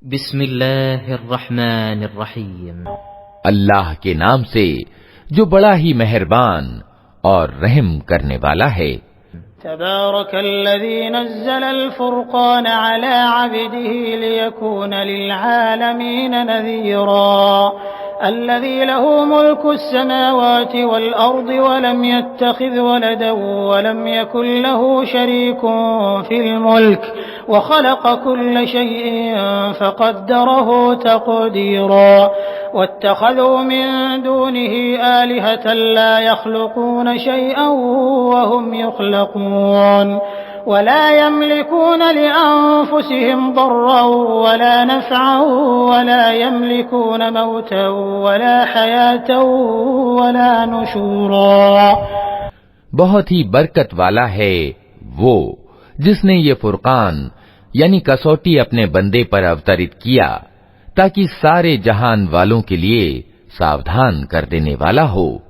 बिस्मिल्लाहिर्रहमानिर्रहीम। अल्लाह के नाम से जो बड़ा ही मेहरबान और रहम करने वाला है। तबारकल्लज़ी नज़्ज़लल फ़ुरक़ान अला अब्दिही लियकून लिलआलमीन नज़ीरा अल्लज़ी लहू मुल्कुस समावाति वल अर्दि वलम यत्तख़िज़ वलदन वलम यकुन लहू शरीकुन फ़िल मुल्क वख़लक़ कुल्ल शैइन फ़क़द्दरहू तक़दीरा वत्तख़ज़ू मिन दूनिही आलिहतन ला यख़्लुक़ून शैअन वहुम युख़्लक़ून वला यमलिकून लिअन्फुसिहिम दर्रन वला नफ़अन वला यमलिकून मौतन वला हयातन वला नुशूरा। बहुत ही बरकत वाला है वो जिसने ये फुरकान यानी कसौटी अपने बंदे पर अवतरित किया ताकि सारे जहान वालों के लिए सावधान कर देने वाला हो।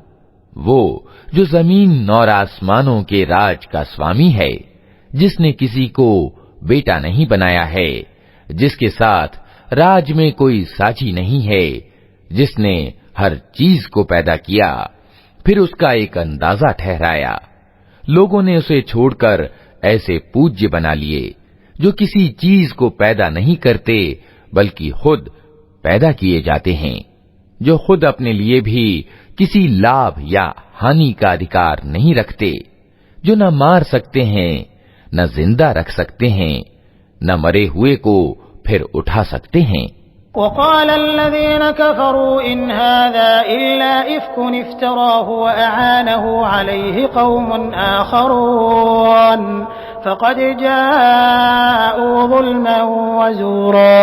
वो जो जमीन और आसमानों के राज का स्वामी है, जिसने किसी को बेटा नहीं बनाया है, जिसके साथ राज में कोई साझी नहीं है, जिसने हर चीज को पैदा किया फिर उसका एक अंदाजा ठहराया। लोगों ने उसे छोड़कर ऐसे पूज्य बना लिए जो किसी चीज को पैदा नहीं करते बल्कि खुद पैदा किए जाते हैं, जो खुद अपने लिए भी किसी लाभ या हानि का अधिकार नहीं रखते, जो न मार सकते हैं न जिंदा रख सकते हैं, न मरे हुए को फिर उठा सकते हैं। वक़ालल्लज़ीन कफ़रू इन हाज़ा इल्ला इफ़्कुन इफ़्तराहु व अआनहु अलैहि क़ौमुन आख़रून फ़क़द जाऊ ज़ुल्मन व ज़ूरा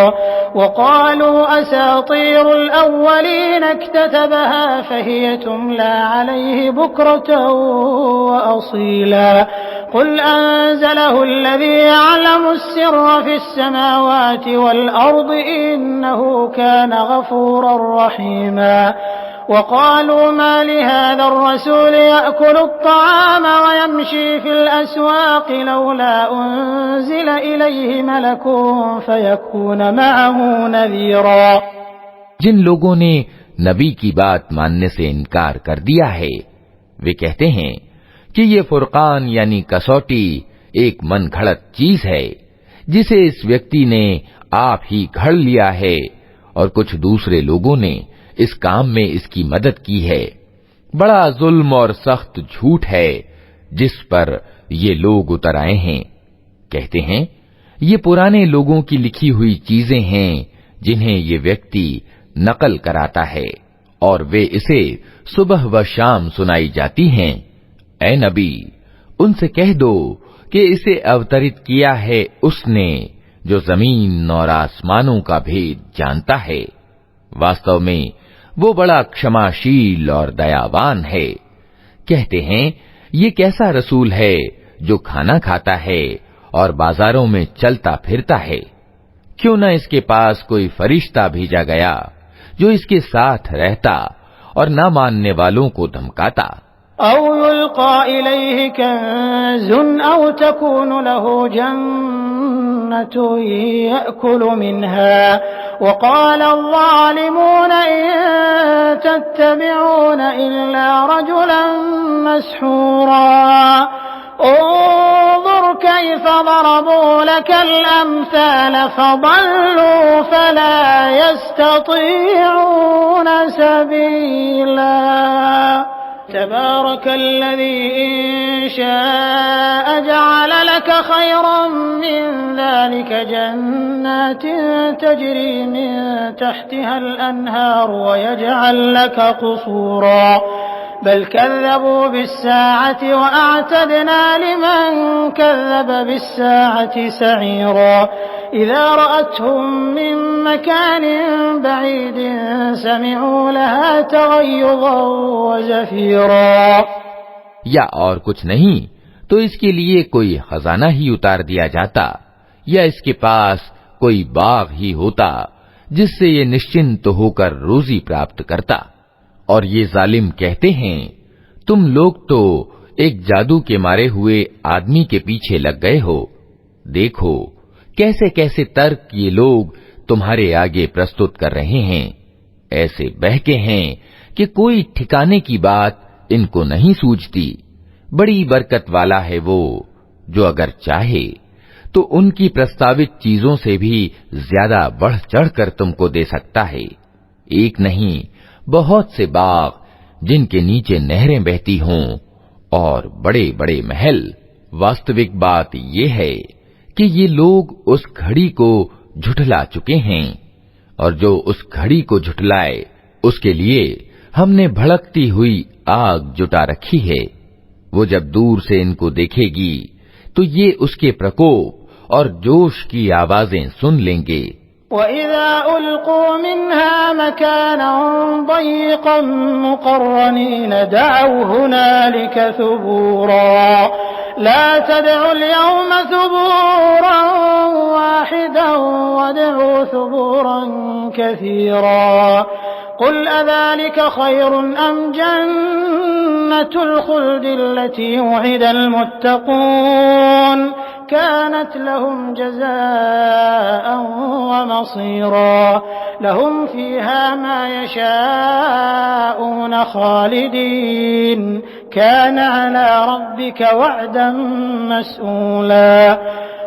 वक़ालू असातीरुल अव्वलीन इक्ततबहा फ़हिय तुमला अलैहि बुक्रतन व असीला क़ुल अंज़लहु अल्लज़ी यअलमु अस्सिर्र फ़िस्समावाति वल अर्दि इन्नहु कान गफ़ूरर रहीमा वक़ालू मा लिहाज़ा अर्रसूल यअकुलु अत्तआम वयमशी फ़िल अस्वाक़ लौला उन्ज़िल इलैहि मलकुन फ़यकून मअहू नज़ीरा। जिन लोगों ने नबी की बात मानने से इनकार कर दिया है, वे कहते हैं कि ये फुरकान यानी कसौटी एक मन घड़त चीज है जिसे इस व्यक्ति ने आप ही घड़ लिया है और कुछ दूसरे लोगों ने इस काम में इसकी मदद की है। बड़ा जुल्म और सख्त झूठ है जिस पर ये लोग उतर आए हैं। कहते हैं ये पुराने लोगों की लिखी हुई चीजें हैं जिन्हें ये व्यक्ति नकल कराता है और वे इसे सुबह व शाम सुनाई जाती हैं। ऐ नबी, उनसे कह दो कि इसे अवतरित किया है उसने जो जमीन और आसमानों का भेद जानता है। वास्तव में वो बड़ा क्षमाशील और दयावान है। कहते हैं ये कैसा रसूल है जो खाना खाता है और बाजारों में चलता फिरता है। क्यों न इसके पास कोई फरिश्ता भेजा गया जो इसके साथ रहता और न मानने वालों को धमकाता। औ युल्क़ा इलैहि कंज़ुन औ तकून लहू जन्नतुन यअकुलु मिन्हा वक़ाल अज़्ज़ालिमून इन तत्तबिऊन इल्ला रजुलन मस्हूरा उन्ज़ुर कैफ़ ज़रबू लकल अम्साल फ़ज़ल्लू फ़ला यस्ततीऊन सबीला। तबारकल्लज़ी इन शाअ जअल लक खैरन मिन ज़ालिका जन्नातिन तजरी मिन तहतिहल अन्हार व यजअल लक क़ुसूरा बल कज़्ज़बू बिस्साअति व अअतदना लिमन कज़्ज़ब बिस्साअति सईरा इज़ा रअतहुम मिन मकानिन बईदिन समिअू लहा तग़य्युज़न व ज़फ़ीरा। या और कुछ नहीं तो इसके लिए कोई खजाना ही उतार दिया जाता या इसके पास कोई बाग ही होता जिससे ये निश्चिंत होकर रोजी प्राप्त करता। और ये जालिम कहते हैं तुम लोग तो एक जादू के मारे हुए आदमी के पीछे लग गए हो। देखो कैसे कैसे तर्क ये लोग तुम्हारे आगे प्रस्तुत कर रहे हैं ऐसे बहके हैं कि कोई ठिकाने की बात इनको नहीं सूझती। बड़ी बरकत वाला है वो जो अगर चाहे तो उनकी प्रस्तावित चीजों से भी ज्यादा बढ़ चढ़कर तुमको दे सकता है। एक नहीं, बहुत से बाग जिनके नीचे नहरें बहती हों और बड़े बड़े महल। वास्तविक बात ये है कि ये लोग उस घड़ी को झुठला चुके हैं, और जो उस घड़ी को झुठलाए उसके लिए हमने भड़कती हुई आग जुटा रखी है। वो जब दूर से इनको देखेगी तो ये उसके प्रकोप और जोश की आवाजें सुन लेंगे। वइज़ा उल्क़ू मिन्हा मकानन दय्यक़न मुक़र्रनीन दअऊ हुनालिक सुबूरा ला तदअू अल-यौम सुबूरन वाहिदन वदअू सुबूरन कसीरा क़ुल अज़ालिक ख़ैरुन अम जन्नतुल ख़ुल्दि अल्लती वु'िदल मुत्तक़ून कानत लहुम जज़ाअन व मसीरा लहुम फ़ीहा मा यशाऊन ख़ालिदीन कान अला रब्बिक वअदन मस्ऊला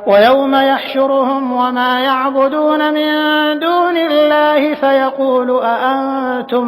वयौम यहशुरुहुम वमा यअबुदून मिन दूनिल्लाहि फयक़ूलु अअंतुम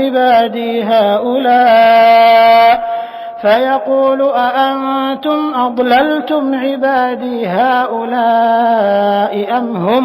इबादी हाउलाइ अम हुम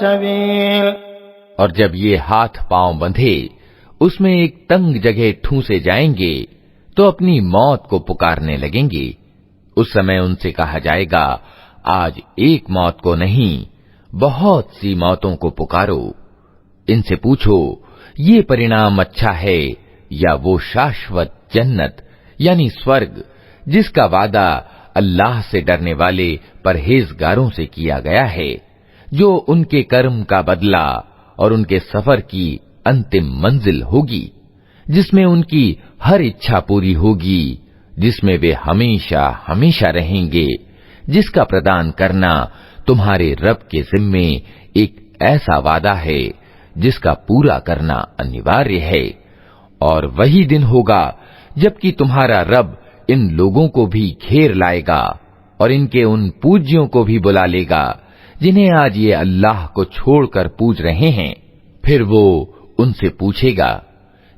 सबील। और जब ये हाथ पांव बंधे उसमें एक तंग जगह ठूंसे जाएंगे तो अपनी मौत को पुकारने लगेंगे। उस समय उनसे कहा जाएगा, आज एक मौत को नहीं बहुत सी मौतों को पुकारो। इनसे पूछो, ये परिणाम अच्छा है या वो शाश्वत जन्नत यानी स्वर्ग जिसका वादा अल्लाह से डरने वाले परहेजगारों से किया गया है, जो उनके कर्म का बदला और उनके सफर की अंतिम मंजिल होगी, जिसमें उनकी हर इच्छा पूरी होगी, जिसमें वे हमेशा हमेशा रहेंगे, जिसका प्रदान करना तुम्हारे रब के जिम्मे एक ऐसा वादा है जिसका पूरा करना अनिवार्य है। और वही दिन होगा जबकि तुम्हारा रब इन लोगों को भी घेर लाएगा और इनके उन पूज्यों को भी बुला लेगा जिन्हें आज ये अल्लाह को छोड़कर पूज रहे हैं। फिर वो उनसे पूछेगा,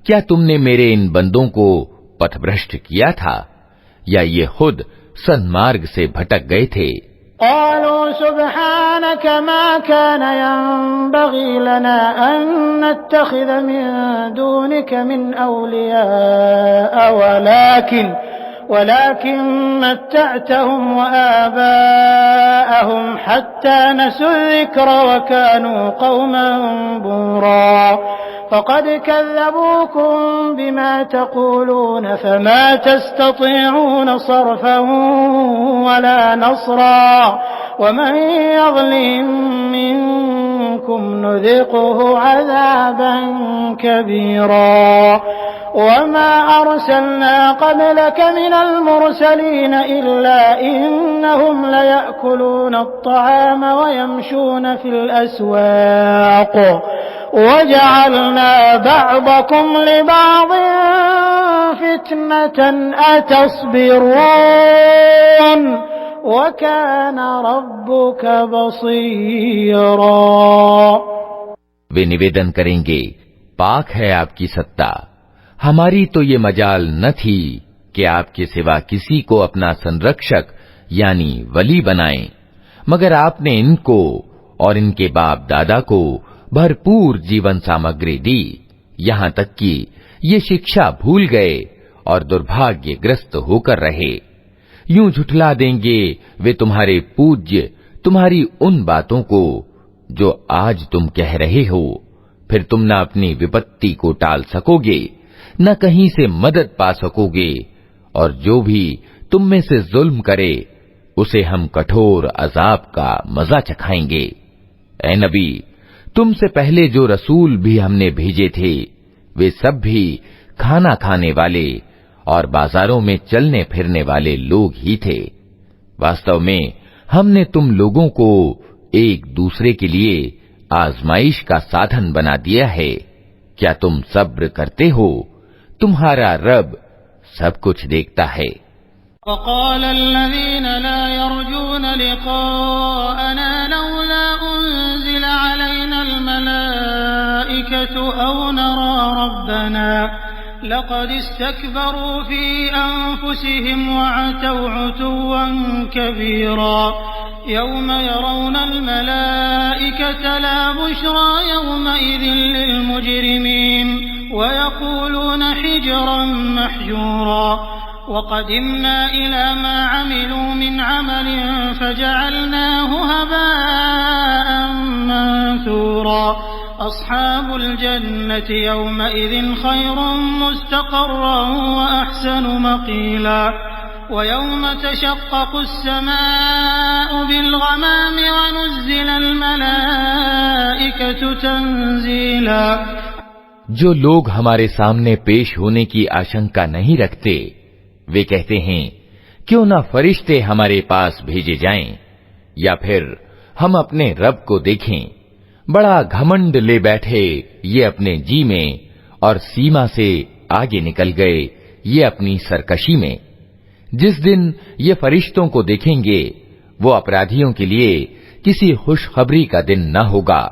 क्या तुमने मेरे इन बंदों को पथभ्रष्ट किया था या ये खुद सन्मार्ग से भटक गए थे? क़ालू सुब्हानक मा कान यंबग़ी लना अन नत्तख़िज़ मिन दूनिक मिन औलिया वलाकिन मत्तअतहुम व आबाअहुम हत्ता नसू ज़िक्र व कानू क़ौमन बूरा फ़क़द कज़्ज़बूकुम बिमा तक़ूलून फ़मा तस्ततीऊन सर्फ़न वला नस्रा वमन यज़लिम मिनकुम नुज़िक़हु अज़ाबन कबीरा वमा अर्सलना क़ब्लक मिनल मुरसलीन इल्ला इन्नहुम लयअकुलून अत्तआम व यमशून फिल अस्वाक़ वजअलना बअदकुम लिबअदिन फितनतन अतस्बिरून वकान रब्बुक बसीरा। वे निवेदन करेंगे, पाक है आपकी सत्ता, हमारी तो ये मजाल न थी कि आपके सिवा किसी को अपना संरक्षक यानी वली बनाएं, मगर आपने इनको और इनके बाप दादा को भरपूर जीवन सामग्री दी, यहाँ तक कि ये शिक्षा भूल गए और दुर्भाग्यग्रस्त होकर रहे। यूं झुठला देंगे वे तुम्हारे पूज्य तुम्हारी उन बातों को जो आज तुम कह रहे हो, फिर तुम न अपनी विपत्ति को टाल सकोगे न कहीं से मदद पा सकोगे, और जो भी तुम में से जुल्म करे उसे हम कठोर अजाब का मजा चखाएंगे। ऐ नबी, तुमसे पहले जो रसूल भी हमने भेजे थे वे सब भी खाना खाने वाले और बाजारों में चलने फिरने वाले लोग ही थे। वास्तव में हमने तुम लोगों को एक दूसरे के लिए आजमाइश का साधन बना दिया है। क्या तुम सब्र करते हो? तुम्हारा रब सब कुछ देखता है। लक़द इस्तकबरू फी अन्फुसिहिम वअतौ उतुव्वन कबीरा यौम यरौनल मलाइकत ला बुश्रा यौमइज़िन लिलमुजरिमीन वयक़ूलून हिज्रन महजूरा वक़दिम्ना इला मा अमिलू मिन अमलिन फजअलनाहु हबाअन मंसूरा अस्हाबुल जन्नति यौमइज़िन खैरुन मुस्तक़र्रन व अहसनु मक़ीला वयौम तशक़्क़क़ुस समाअु बिलग़मामि व नुज़्ज़िलल मलाइकतु तंज़ीला। जो लोग हमारे सामने पेश होने की आशंका नहीं रखते, वे कहते हैं क्यों ना फरिश्ते हमारे पास भेजे जाएं, या फिर हम अपने रब को देखें। बड़ा घमंड ले बैठे ये अपने जी में, और सीमा से आगे निकल गए ये अपनी सरकशी में। जिस दिन ये फरिश्तों को देखेंगे वो अपराधियों के लिए किसी खुशखबरी का दिन न होगा।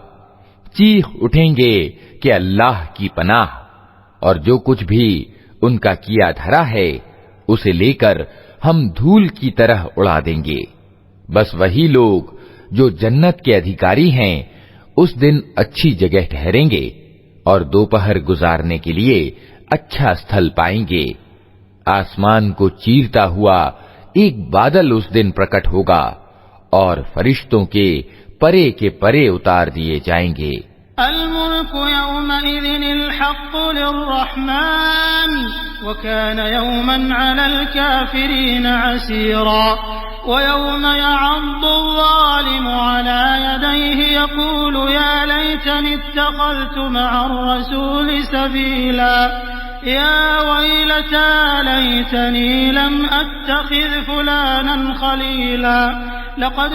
चीख उठेंगे कि अल्लाह की पनाह, और जो कुछ भी उनका किया धरा है उसे लेकर हम धूल की तरह उड़ा देंगे। बस वही लोग जो जन्नत के अधिकारी हैं उस दिन अच्छी जगह ठहरेंगे और दोपहर गुजारने के लिए अच्छा स्थल पाएंगे। आसमान को चीरता हुआ एक बादल उस दिन प्रकट होगा और फरिश्तों के परे उतार दिए जाएंगे। अल मुल्कु यौमइज़िनिल हक़्क़ु लिर्रहमान व कान यौमन अलल काफिरीन असीरा व यौम यअद्दुज़्ज़ालिमु अला यदैहि यक़ूलु या लैतनी इत्तख़ज़्तु मअर रसूलि सबीला या वैलता लैतनी लम अत्तखिज़ फुलानन खलीला लक़द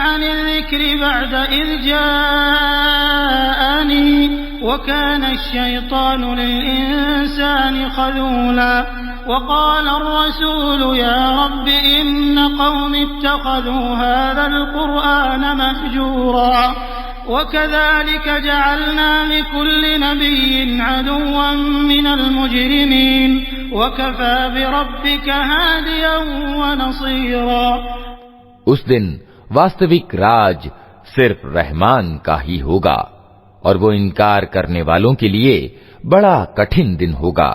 अनिल ज़िक्रि बअद इज़ जाअनी व कान अश-शैतानु लिल-इंसानि ख़ज़ूला वक़ाल अर्रसूलु या रब्बि इन्न क़ौमि इत्तख़ज़ू हाज़ल क़ुरआन महजूरा वकज़ालिक जअलना लिकुल्लि नबिय्यिन अदुव्वन मिनल मुजरिमीन वकफ़ा बिरब्बिक हादियन व नसीरा। उस दिन वास्तविक राज सिर्फ रहमान का ही होगा और वो इनकार करने वालों के लिए बड़ा कठिन दिन होगा।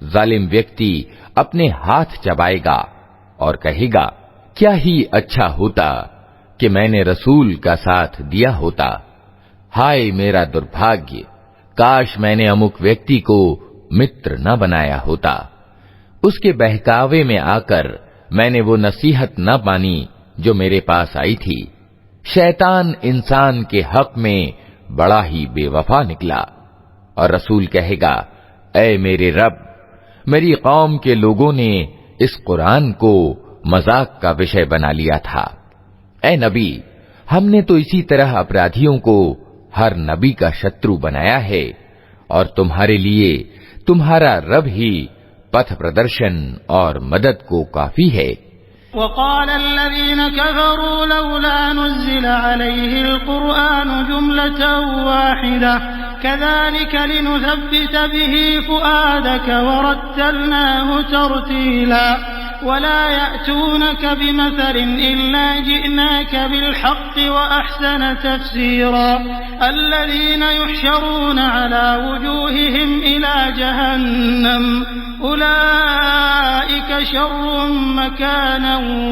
जालिम व्यक्ति अपने हाथ चबाएगा और कहेगा क्या ही अच्छा होता कि मैंने रसूल का साथ दिया होता। हाय मेरा दुर्भाग्य, काश मैंने अमुक व्यक्ति को मित्र न बनाया होता। उसके बहकावे में आकर मैंने वो नसीहत न मानी जो मेरे पास आई थी। शैतान इंसान के हक में बड़ा ही बेवफा निकला। और रसूल कहेगा ऐ मेरे रब, मेरी कौम के लोगों ने इस कुरान को मजाक का विषय बना लिया था। ऐ नबी, हमने तो इसी तरह अपराधियों को हर नबी का शत्रु बनाया है और तुम्हारे लिए तुम्हारा रब ही पथ प्रदर्शन और मदद को काफी है। वक़ाल अल्लज़ीन कफ़रू लौला नुज़्ज़िला अलैहिल क़ुरआनु जुमलतन वाहिदा कज़ालिक लिनुथब्बित बिही फ़ुआदक वरत्तलनाहु तर्तीला वला यअतूनक बिमथलिन इल्ला जिअनाक बिलहक़्क़ि वअहसन तफ़सीरा अल्लज़ीन युहशरून अला वुजूहिहिम इला जहन्नम उलाइक शर्रुम मकानन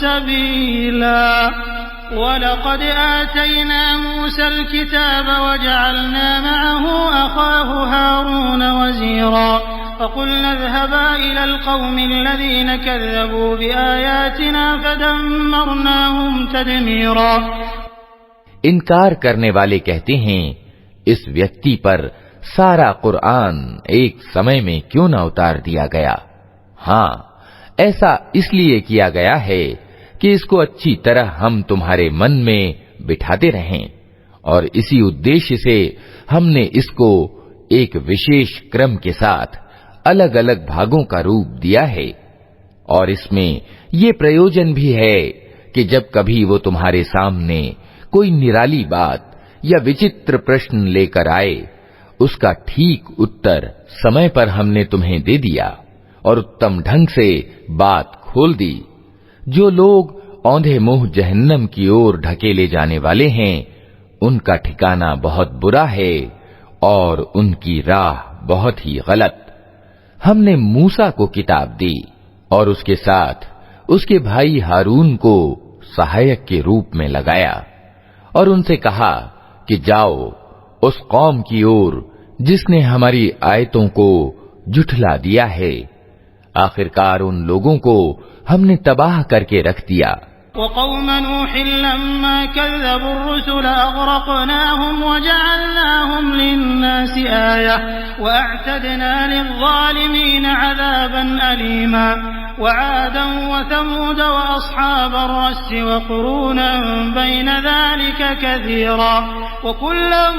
सबीला वलक़द आतैना मूसल किताब वजअलना मअहु अख़ाहु हारून वज़ीरा फ़क़ुलना इज़हबा इलल क़ौमिल्लज़ीन कज़्ज़बू बिआयातिना फ़दम्मरनाहुम तदमीरा। इनकार करने वाले कहते हैं इस व्यक्ति पर सारा कुरान एक समय में क्यों न उतार दिया गया। हाँ, ऐसा इसलिए किया गया है कि इसको अच्छी तरह हम तुम्हारे मन में बिठाते रहें, और इसी उद्देश्य से हमने इसको एक विशेष क्रम के साथ अलग अलग भागों का रूप दिया है। और इसमें ये प्रयोजन भी है कि जब कभी वो तुम्हारे सामने कोई निराली बात या विचित्र प्रश्न लेकर आए, उसका ठीक उत्तर समय पर हमने तुम्हें दे दिया और उत्तम ढंग से बात खोल दी। जो लोग औंधे मुंह जहन्नम की ओर ढकेले जाने वाले हैं, उनका ठिकाना बहुत बुरा है और उनकी राह बहुत ही गलत। हमने मूसा को किताब दी और उसके साथ उसके भाई हारून को सहायक के रूप में लगाया और उनसे कहा कि जाओ उस कौम की ओर जिसने हमारी आयतों को झुठला दिया है। आखिरकार उन लोगों को हमने तबाह करके रख दिया। वक़ौम नूहिन लम्मा कज़्ज़बुर रुसुल अग़रक़नाहुम वजअलनाहुम लिन्नासि आया वअअतदना लिज़्ज़ालिमीन अज़ाबन अलीमा वआदन वथमूद वअस्हाबर रस्स वक़ुरूनन बैन ज़ालिका कसीरा वकुल्लन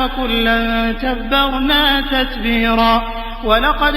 वकुल्लन तब्बरना तत्बीरा वलक़द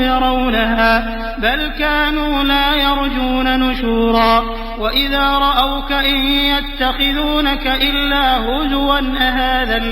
यरौनहा बल कानू ला यरजून नुशूरा वइज़ा रअौक इन यत्तखिज़ूनक इल्ला हुज़ुवन अहाज़ा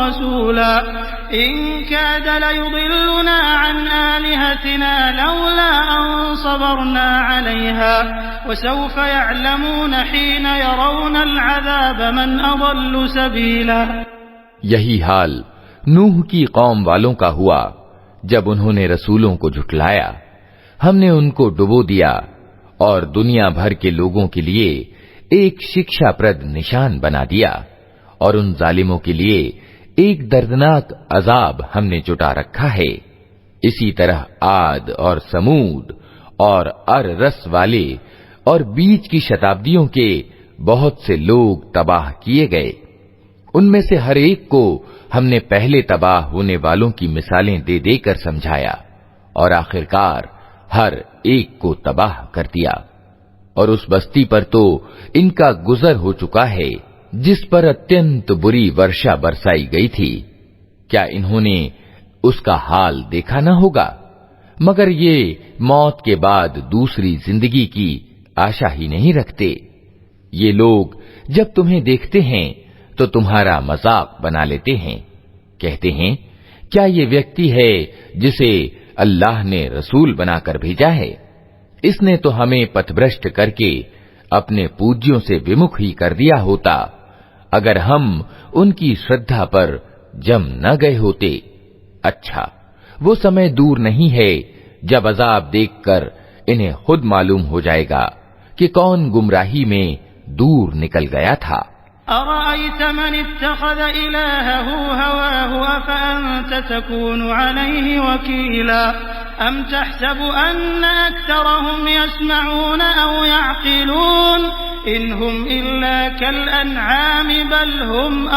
रसूला इन काद लयुदिल्लुना अन आलिहतिना लौला अन सबरना अलैहा वसौफ यअलमून हीन यरौन अलअज़ाब मन अज़ल्लु सबीला। यही हाल नूह की कौम वालों का हुआ। जब उन्होंने रसूलों को झुठलाया, हमने उनको डुबो दिया और दुनिया भर के लोगों के लिए एक शिक्षाप्रद निशान बना दिया, और उन जालिमों के लिए एक दर्दनाक अजाब हमने जुटा रखा है। इसी तरह आद और समूद और अर-रस वाले और बीच की शताब्दियों के बहुत से लोग तबाह किए गए। उनमें से हर एक को हमने पहले तबाह होने वालों की मिसालें दे देकर समझाया और आखिरकार हर एक को तबाह कर दिया। और उस बस्ती पर तो इनका गुजर हो चुका है जिस पर अत्यंत बुरी वर्षा बरसाई गई थी। क्या इन्होंने उसका हाल देखा न होगा? मगर ये मौत के बाद दूसरी जिंदगी की आशा ही नहीं रखते। ये लोग जब तुम्हें देखते हैं तो तुम्हारा मजाक बना लेते हैं। कहते हैं, क्या ये व्यक्ति है जिसे अल्लाह ने रसूल बनाकर भेजा है? इसने तो हमें पथभ्रष्ट करके अपने पूज्यों से विमुख ही कर दिया होता, अगर हम उनकी श्रद्धा पर जम न गए होते। अच्छा, वो समय दूर नहीं है जब अजाब देखकर इन्हें खुद मालूम हो जाएगा कि कौन गुमराही में दूर निकल गया था। अरअयत मन इत्तखज़ इलाहहु हवाहु अफअन्त तकूनु अलैहि वकीला अम तहसबु अन्न अक्तरहुम यस्मऊन औ यअक़िलून इन हुम इल्ला कल अन्आम बल हुम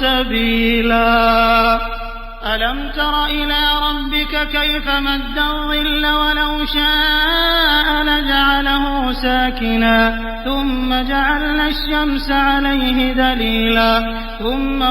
सबीला अलम तर इला रब्बिक कैफ मद्द ज़िल्ल वलौ शाअ लजअलहु साकिना थुम्म जअलना अश-शम्स अलैहि दलीला थुम्म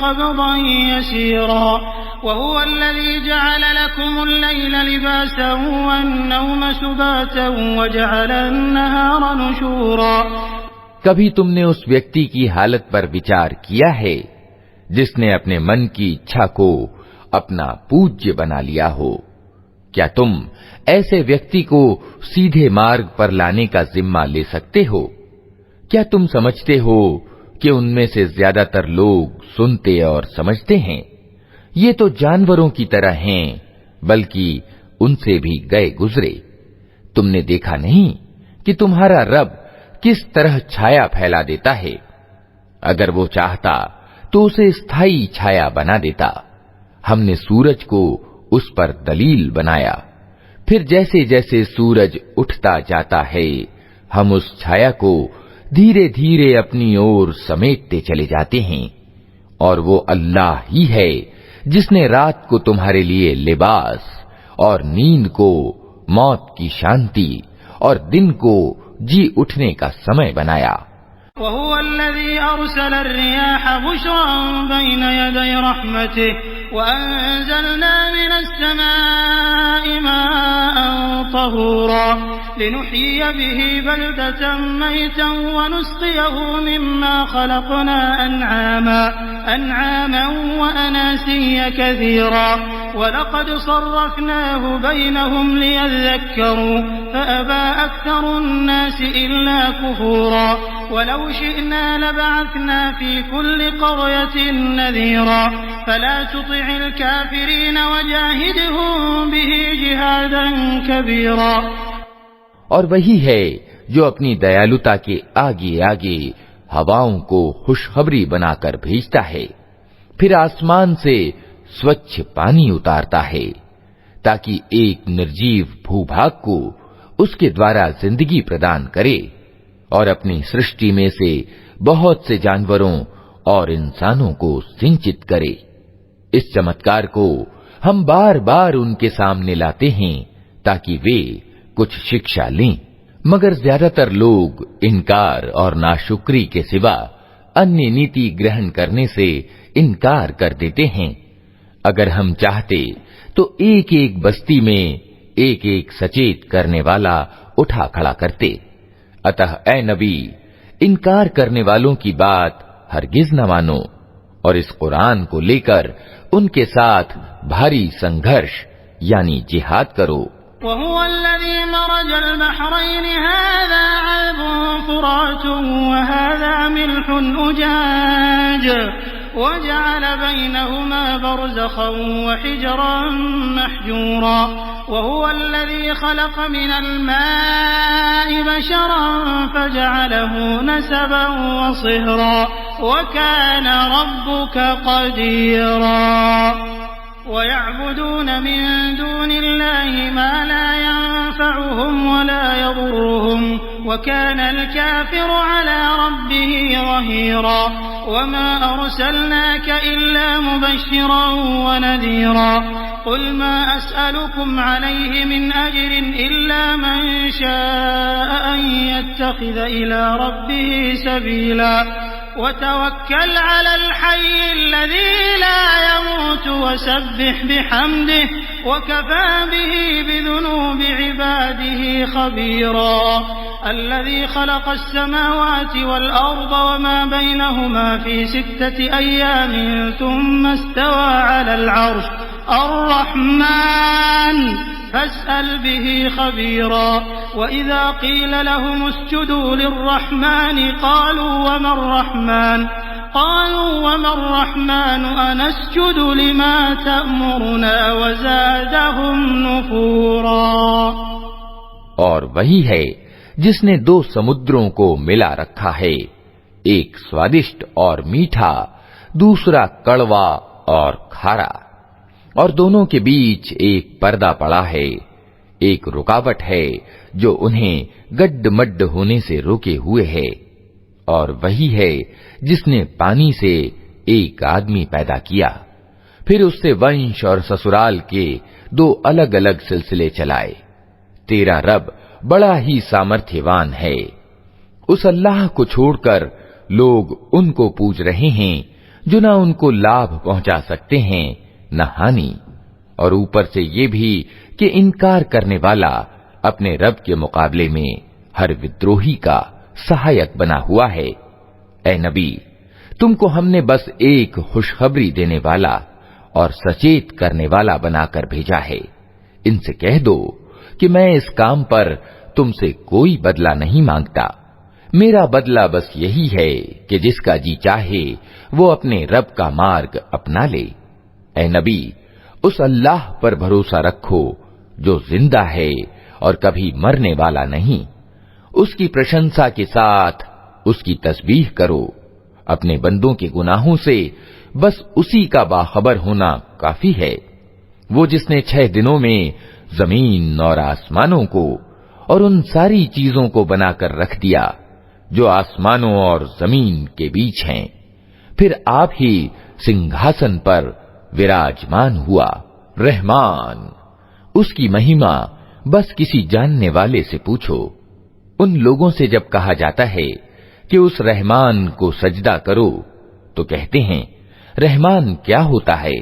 क़ब्ज़न यसीरा वहुव अल्लज़ी जअल लकुमुल लैला लिबासन वन-नौम सुबातन वजअल अन-नहारा नुशूरा। कभी तुमने उस व्यक्ति की हालत पर विचार किया है जिसने अपने मन की इच्छा को अपना पूज्य बना लिया हो? क्या तुम ऐसे व्यक्ति को सीधे मार्ग पर लाने का जिम्मा ले सकते हो? क्या तुम समझते हो कि उनमें से ज्यादातर लोग सुनते और समझते हैं? ये तो जानवरों की तरह हैं, बल्कि उनसे भी गए गुजरे। तुमने देखा नहीं कि तुम्हारा रब किस तरह छाया फैला देता है? अगर वो चाहता तो उसे स्थायी छाया बना देता। हमने सूरज को उस पर दलील बनाया, फिर जैसे जैसे सूरज उठता जाता है, हम उस छाया को धीरे धीरे अपनी ओर समेटते चले जाते हैं और वो अल्लाह ही है जिसने रात को तुम्हारे लिए लिबास और नींद को मौत की शांति और दिन को जी उठने का समय बनाया। वहुवल्लज़ी अरसल अर्रियाह बुशरन बैन यदै रहमतिह वअंज़लना मिनस्समाइ माअन तहूरा लिनुह्यिय बिही बल्दतन मैतन वनुस्क़ियहु मिम्मा ख़लक़ना अनआमन वअनासिय्य कसीरा वलक़द सर्रफ़नाहु बैनहुम लियज़्ज़क्करू फ़अबा अक्सरुन्नासि इल्ला कुफूरा वलौ शिअना लबअथना फ़ी कुल्लि क़र्यतिन नज़ीरा फला तुतिअल काफ़िरीन वजाहिदहुम बिही जिहादन कबीरा। और वही है जो अपनी दयालुता के आगे आगे हवाओं को खुशखबरी बनाकर भेजता है, फिर आसमान से स्वच्छ पानी उतारता है ताकि एक निर्जीव भूभाग को उसके द्वारा जिंदगी प्रदान करे और अपनी सृष्टि में से बहुत से जानवरों और इंसानों को सिंचित करे। इस चमत्कार को हम बार बार उनके सामने लाते हैं ताकि वे कुछ शिक्षा लें, मगर ज्यादातर लोग इनकार और नाशुक्री के सिवा अन्य नीति ग्रहण करने से इनकार कर देते हैं। अगर हम चाहते तो एक एक बस्ती में एक एक सचेत करने वाला उठा खड़ा करते। अतः ए नबी, इनकार करने वालों की बात हरगिज न मानो और इस कुरान को लेकर उनके साथ भारी संघर्ष यानी जिहाद करो। वहुवल्लज़ी मरजल बहरैन हाज़ा अज़बुन फुरातुन वहाज़ा मिल्हुन उजाज वजअल बैनहुमा बरज़खन वहिजरन महजूरा वहुवल्लज़ी खलक़ मिनल माइ बशरन फजअलहु नसबन वसिहरा वकान रब्बुक क़दीरा। वयअबुदून मिन दूनिल्लाहि मा ला यंफउहुम वला यदुर्रुहुम वकानल काफिरु अला रब्बिही ज़हीरा वमा अर्सलनाक इल्ला मुबश्शिरन वनज़ीरा क़ुल मा अस्अलुकुम अलैहि मिन अज्रिन इल्ला मन शाअ अन यत्तखिज़ इला रब्बिही सबीला वतवक्कल अलल हय्यिल्लज़ी ला यमूतु वसब्बिह बिहम्दिहि वकफ़ा बिही बिज़ुनूबि इबादिही खबीरा। अल्लज़ी खलक़स समावाति वल अर्ज़ वमा बैनहुमा फ़ी सित्तति अय्यामिन सुम्मा इस्तवा अलल अर्श अर्रहमान फस्अल बिही खबीरा। वइज़ा क़ील लहुम उसजुदू लिर्रहमान क़ालू वमर्रहमान अनस्जुदु लिमा तअमुरुना वज़ादहुम नुफूरा। और वही है जिसने दो समुद्रों को मिला रखा है, एक स्वादिष्ट और मीठा, दूसरा कड़वा और खारा, और दोनों के बीच एक पर्दा पड़ा है, एक रुकावट है जो उन्हें गड्ढ-मड्ढ होने से रोके हुए है। और वही है जिसने पानी से एक आदमी पैदा किया, फिर उससे वंश और ससुराल के दो अलग अलग सिलसिले चलाए। तेरा रब बड़ा ही सामर्थ्यवान है। उस अल्लाह को छोड़कर लोग उनको पूज रहे हैं जो न उनको लाभ पहुंचा सकते हैं न हानि, और ऊपर से ये भी कि इनकार करने वाला अपने रब के मुकाबले में हर विद्रोही का सहायक बना हुआ है। ए नबी, तुमको हमने बस एक खुशखबरी देने वाला और सचेत करने वाला बनाकर भेजा है। इनसे कह दो कि मैं इस काम पर तुमसे कोई बदला नहीं मांगता। मेरा बदला बस यही है कि जिसका जी चाहे वो अपने रब का मार्ग अपना ले। ए नबी, उस अल्लाह पर भरोसा रखो जो जिंदा है और कभी मरने वाला नहीं। उसकी प्रशंसा के साथ उसकी तस्बीह करो। अपने बंदों के गुनाहों से बस उसी का बाखबर होना काफी है। वो जिसने 6 दिनों में जमीन और आसमानों को और उन सारी चीजों को बनाकर रख दिया जो आसमानों और जमीन के बीच हैं, फिर आप ही सिंहासन पर विराजमान हुआ। रहमान, उसकी महिमा बस किसी जानने वाले से पूछो। उन लोगों से जब कहा जाता है कि उस रहमान को सजदा करो, तो कहते हैं, रहमान क्या होता है?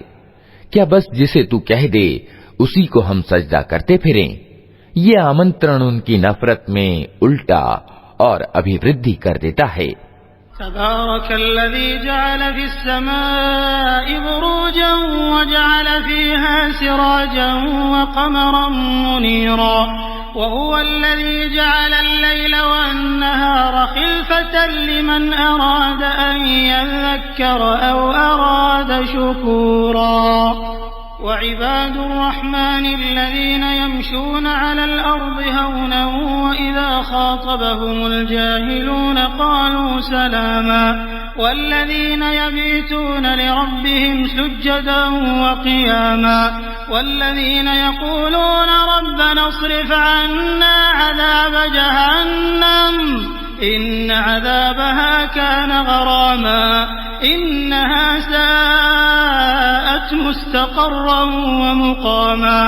क्या बस जिसे तू कह दे उसी को हम सजदा करते फिरें? ये आमंत्रण उनकी नफरत में उल्टा और अभिवृद्धि कर देता है। तबारकल्लज़ी जअल फिस्समाइ बुरूजन व जअल फीहा सिराजन व क़मरन मुनीरा व हुवल्लज़ी जअल अल-लैल वन-नहार खिल्फतन लिमन अराद अन यज़क्कर औ अराद शुकूरा वइबादुर्रहमान अल्लज़ीन यमशून अलल अर्दि हौनन व इज़ा ख़ातबहुमुल जाहिलून क़ालू सलामा वल्लज़ीन यबीतून लिरब्बिहिम सुज्जदन व क़ियामा वल्लज़ीन यक़ूलून रब्बना अस्रिफ अन्ना अज़ाब जहन्नम इन्न अज़ाबहा कान गरामा इन्नहा साअत मुस्तक़र्रन व मुक़ामा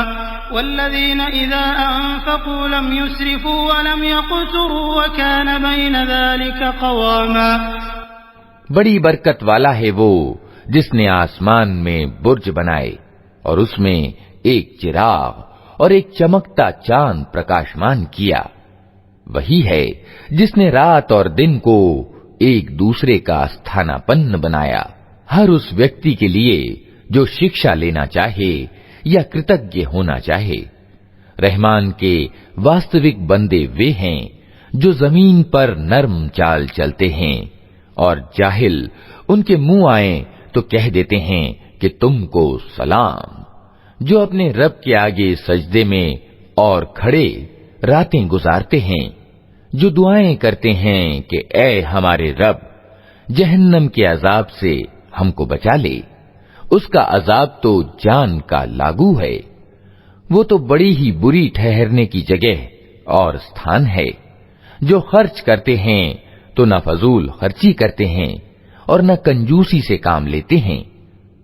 वल्लज़ीन इज़ा अनफ़क़ू लम युस्रिफ़ू व लम यक़्तुरू व कान बैन ज़ालिक क़वामा। बड़ी बरकत वाला है वो जिसने आसमान में बुर्ज बनाए और उसमें एक चिराग और एक चमकता चांद प्रकाशमान किया। वही है जिसने रात और दिन को एक दूसरे का स्थानापन्न बनाया, हर उस व्यक्ति के लिए जो शिक्षा लेना चाहे या कृतज्ञ होना चाहे। रहमान के वास्तविक बंदे वे हैं जो जमीन पर नर्म चाल चलते हैं और जाहिल उनके मुंह आए तो कह देते हैं कि तुमको सलाम, जो अपने रब के आगे सजदे में और खड़े रातें गुजारते हैं, जो दुआएं करते हैं कि ऐ हमारे रब, जहन्नम के अजाब से हमको बचा ले, उसका अजाब तो जान का लागू है, वो तो बड़ी ही बुरी ठहरने की जगह और स्थान है। जो खर्च करते हैं तो न फजूल खर्ची करते हैं और न कंजूसी से काम लेते हैं,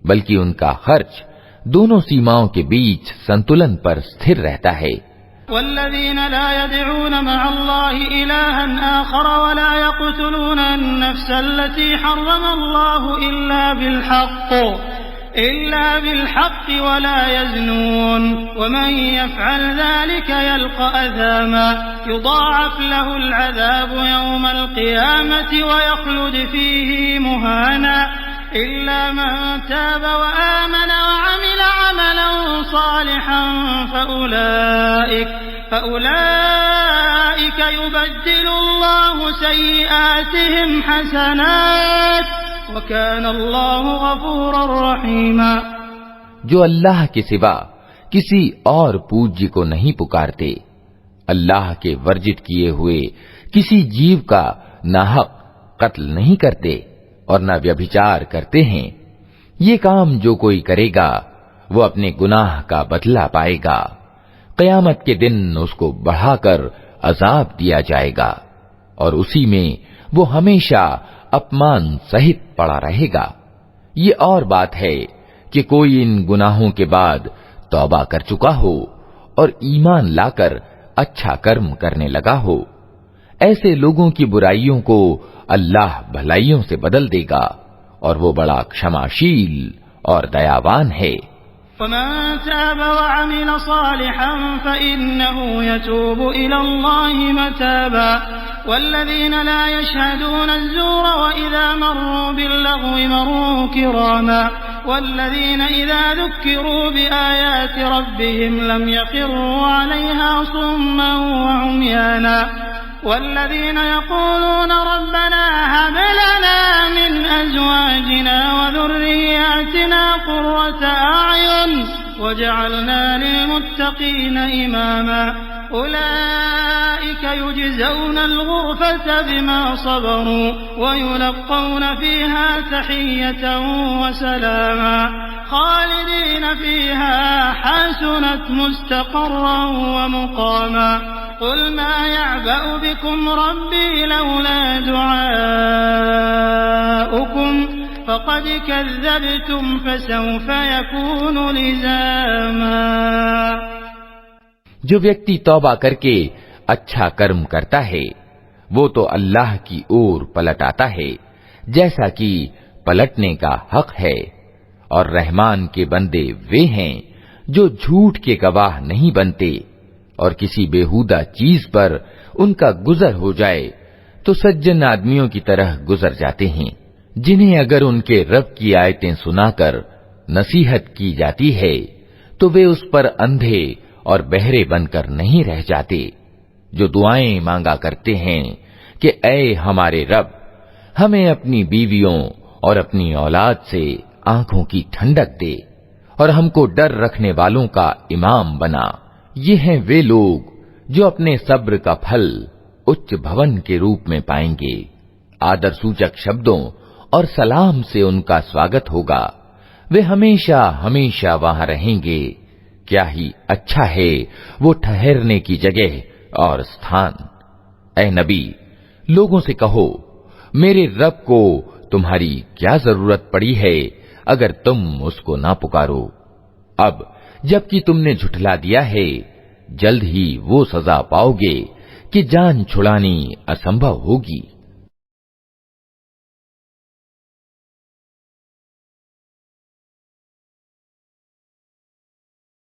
बल्कि उनका खर्च दोनों सीमाओं के बीच संतुलन पर स्थिर रहता है। वल्लज़ीन ला यदऊन मअल्लाहि इलाहन आखर व ला यक़्तुलून अन-नफ्स अल्लती हर्रमल्लाहु इल्ला बिल-हक़्क़ि व ला यज़नून व मन यफ़अल ज़ालिका यल्क़ा अज़ामा युज़ाअफ़ लहुल अज़ाबु यौमल क़ियामति व यख़्लुद फ़ीही मुहाना इल्ला मन ताब व आमन व अमिल अमलन सालिहन फ़उलाइक युबद्दिलुल्लाहु सय्यिआतिहिम हसनात व काना अल्लाहु गफूरर रहीमा। जो अल्लाह के सिवा किसी और पूज्य को नहीं पुकारते, अल्लाह के वर्जित किए हुए किसी जीव का नाहक कत्ल नहीं करते और न व्यभिचार करते हैं, ये काम जो कोई करेगा वो अपने गुनाह का बदला पाएगा। क़यामत के दिन उसको बढ़ाकर अजाब दिया जाएगा और उसी में वो हमेशा अपमान सहित पड़ा रहेगा। ये और बात है कि कोई इन गुनाहों के बाद तौबा कर चुका हो और ईमान लाकर अच्छा कर्म करने लगा हो, ऐसे लोगों की बुराइयों को अल्लाह भलाइयों से बदल देगा और वो बड़ा क्षमाशील और दयावान है। वमन ताब व अमिल सालिहन फइन्नहु यतूबु इलल्लाहि मताबा वल्लज़ीन ला यशहदून अज़्ज़ूर व इज़ा मर्रू बिल्लग़्वी मर्रू किरामा वल्लज़ीन इज़ा ज़ुक्किरू बिआयाति रब्बिहिम लम यख़िर्रू अलैहा सुम्मन व उम्याना वल्लज़ीन यक़ूलून रब्बना हब लना मिन अज़वाजिना व ज़ुर्रिय्यातिना क़ुर्रत अअयुन वजअलना लिलमुत्तक़ीना इमामा उलाइक युजज़ौना अल-ग़ुरफ़ता बिमा सबरू व युलक़्क़ौना फ़ीहा तहिय्यतन व सलामा ख़ालिदीन फ़ीहा हसुनत मुस्तक़र्रन व मुक़ामा क़ुल मा यअबअु बिकुम रब्बी लौला दुआउकुम फ़क़द कज़्ज़बतुम फ़सौफ़ यकूनु लिज़ामा। जो व्यक्ति तौबा करके अच्छा कर्म करता है वो तो अल्लाह की ओर पलट आता है जैसा कि पलटने का हक है, और रहमान के बंदे वे हैं जो झूठ के गवाह नहीं बनते, और किसी बेहुदा चीज पर उनका गुजर हो जाए तो सज्जन आदमियों की तरह गुजर जाते हैं, जिन्हें अगर उनके रब की आयतें सुनाकर नसीहत की जाती है तो वे उस पर अंधे और बहरे बनकर नहीं रह जाते, जो दुआएं मांगा करते हैं कि ऐ हमारे रब, हमें अपनी बीवियों और अपनी औलाद से आंखों की ठंडक दे और हमको डर रखने वालों का इमाम बना। ये हैं वे लोग जो अपने सब्र का फल उच्च भवन के रूप में पाएंगे। आदर सूचक शब्दों और सलाम से उनका स्वागत होगा। वे हमेशा हमेशा वहां रहेंगे। क्या ही अच्छा है वो ठहरने की जगह और स्थान। ऐ नबी, लोगों से कहो, मेरे रब को तुम्हारी क्या जरूरत पड़ी है अगर तुम उसको ना पुकारो। अब जबकि तुमने झुठला दिया है, जल्द ही वो सजा पाओगे कि जान छुड़ानी असंभव होगी।